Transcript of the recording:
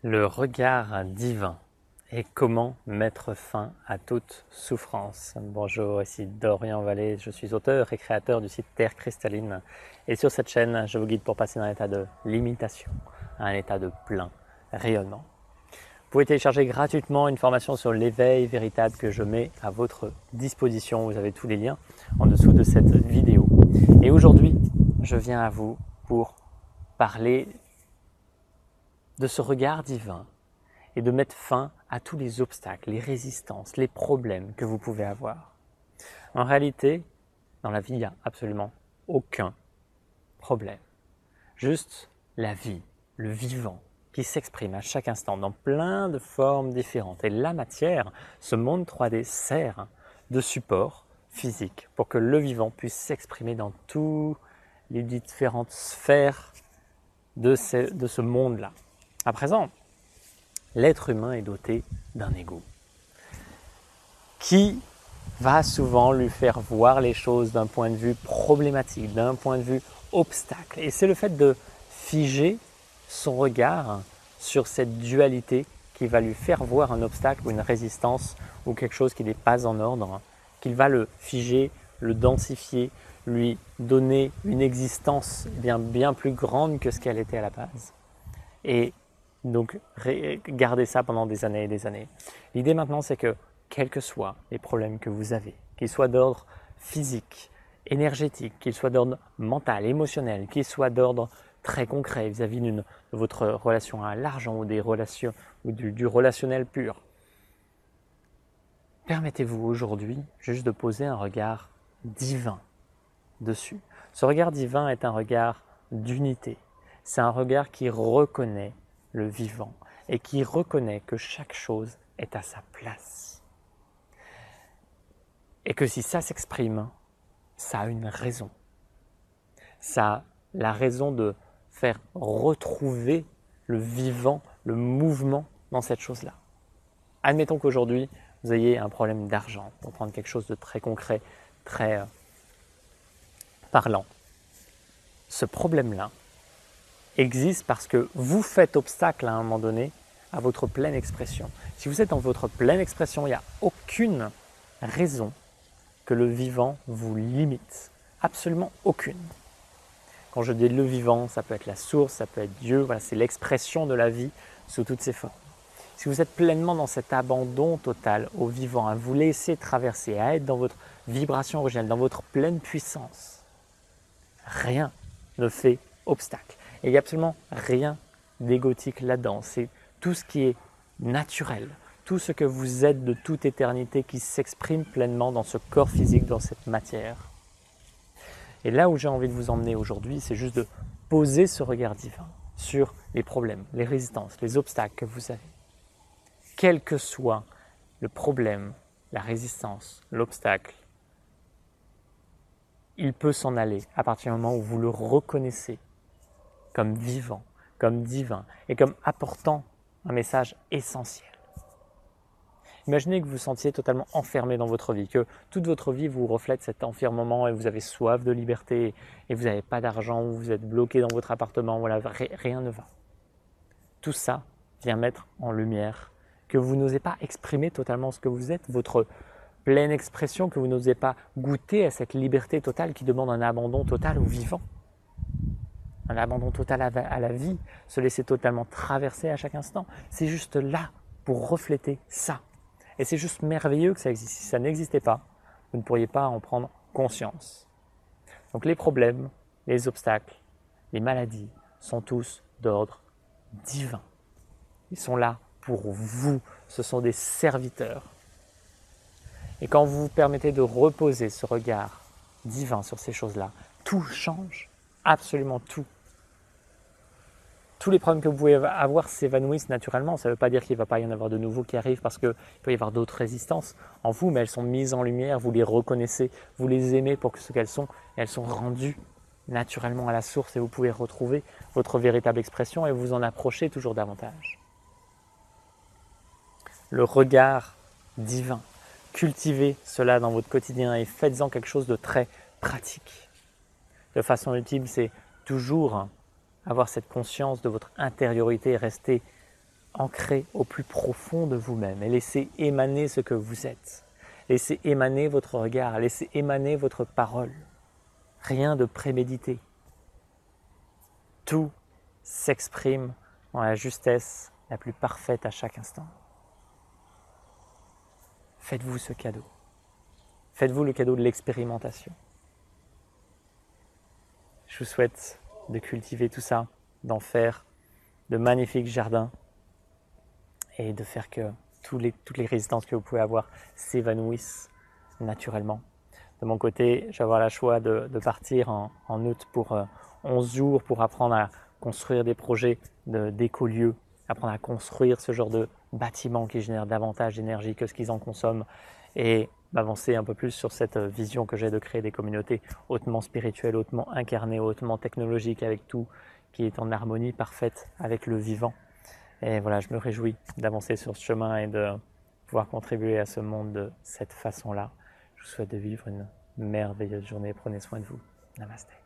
Le regard divin et comment mettre fin à toute souffrance. Bonjour, ici Dorian Vallée, je suis auteur et créateur du site Terre Cristalline. Et sur cette chaîne, je vous guide pour passer d'un état de limitation à un état de plein rayonnement. Vous pouvez télécharger gratuitement une formation sur l'éveil véritable que je mets à votre disposition. Vous avez tous les liens en dessous de cette vidéo. Et aujourd'hui, je viens à vous pour parler de ce regard divin et de mettre fin à tous les obstacles, les résistances, les problèmes que vous pouvez avoir. En réalité, dans la vie, il n'y a absolument aucun problème. Juste la vie, le vivant, qui s'exprime à chaque instant dans plein de formes différentes. Et la matière, ce monde 3D sert de support physique pour que le vivant puisse s'exprimer dans toutes les différentes sphères de ce monde-là. À présent, l'être humain est doté d'un ego qui va souvent lui faire voir les choses d'un point de vue problématique, d'un point de vue obstacle. Et c'est le fait de figer son regard sur cette dualité qui va lui faire voir un obstacle ou une résistance ou quelque chose qui n'est pas en ordre, qu'il va le figer, le densifier, lui donner une existence bien plus grande que ce qu'elle était à la base. Et donc, gardez ça pendant des années et des années. L'idée maintenant, c'est que, quels que soient les problèmes que vous avez, qu'ils soient d'ordre physique, énergétique, qu'ils soient d'ordre mental, émotionnel, qu'ils soient d'ordre très concret vis-à-vis de votre relation à l'argent ou des relations ou du relationnel pur, permettez-vous aujourd'hui juste de poser un regard divin dessus. Ce regard divin est un regard d'unité. C'est un regard qui reconnaît le vivant et qui reconnaît que chaque chose est à sa place. Et que si ça s'exprime, ça a une raison. Ça a la raison de faire retrouver le vivant, le mouvement dans cette chose-là. Admettons qu'aujourd'hui, vous ayez un problème d'argent, pour prendre quelque chose de très concret, très parlant. Ce problème-là existe parce que vous faites obstacle à un moment donné à votre pleine expression. Si vous êtes dans votre pleine expression, il n'y a aucune raison que le vivant vous limite. Absolument aucune. Quand je dis le vivant, ça peut être la source, ça peut être Dieu, voilà, c'est l'expression de la vie sous toutes ses formes. Si vous êtes pleinement dans cet abandon total au vivant, à vous laisser traverser, à être dans votre vibration originelle, dans votre pleine puissance, rien ne fait obstacle. Et il n'y a absolument rien d'égotique là-dedans. C'est tout ce qui est naturel, tout ce que vous êtes de toute éternité qui s'exprime pleinement dans ce corps physique, dans cette matière. Et là où j'ai envie de vous emmener aujourd'hui, c'est juste de poser ce regard divin sur les problèmes, les résistances, les obstacles que vous avez. Quel que soit le problème, la résistance, l'obstacle, il peut s'en aller à partir du moment où vous le reconnaissez comme vivant, comme divin et comme apportant un message essentiel. Imaginez que vous vous sentiez totalement enfermé dans votre vie, que toute votre vie vous reflète cet enfermement et vous avez soif de liberté et vous n'avez pas d'argent, ou vous êtes bloqué dans votre appartement, voilà, rien ne va. Tout ça vient mettre en lumière que vous n'osez pas exprimer totalement ce que vous êtes, votre pleine expression, que vous n'osez pas goûter à cette liberté totale qui demande un abandon total au vivant. Un abandon total à la vie, se laisser totalement traverser à chaque instant. C'est juste là pour refléter ça. Et c'est juste merveilleux que ça existe. Si ça n'existait pas, vous ne pourriez pas en prendre conscience. Donc les problèmes, les obstacles, les maladies sont tous d'ordre divin. Ils sont là pour vous. Ce sont des serviteurs. Et quand vous vous permettez de reposer ce regard divin sur ces choses-là, tout change. Absolument tout. Tous les problèmes que vous pouvez avoir s'évanouissent naturellement. Ça ne veut pas dire qu'il ne va pas y en avoir de nouveaux qui arrivent parce qu'il peut y avoir d'autres résistances en vous, mais elles sont mises en lumière, vous les reconnaissez, vous les aimez pour ce qu'elles sont, et elles sont rendues naturellement à la source et vous pouvez retrouver votre véritable expression et vous en approcher toujours davantage. Le regard divin, cultivez cela dans votre quotidien et faites-en quelque chose de très pratique. De façon ultime, c'est toujours avoir cette conscience de votre intériorité et rester ancrer au plus profond de vous-même et laissez émaner ce que vous êtes. Laissez émaner votre regard, laissez émaner votre parole. Rien de prémédité. Tout s'exprime dans la justesse la plus parfaite à chaque instant. Faites-vous ce cadeau. Faites-vous le cadeau de l'expérimentation. Je vous souhaite de cultiver tout ça, d'en faire de magnifiques jardins et de faire que toutes les résistances que vous pouvez avoir s'évanouissent naturellement. De mon côté, je vais avoir le choix de partir en août pour 11 jours pour apprendre à construire des projets d'écolieux, apprendre à construire ce genre de bâtiments qui génèrent davantage d'énergie que ce qu'ils en consomment et m'avancer un peu plus sur cette vision que j'ai de créer des communautés hautement spirituelles, hautement incarnées, hautement technologiques, avec tout qui est en harmonie parfaite avec le vivant. Et voilà, je me réjouis d'avancer sur ce chemin et de pouvoir contribuer à ce monde de cette façon-là. Je vous souhaite de vivre une merveilleuse journée. Prenez soin de vous. Namasté.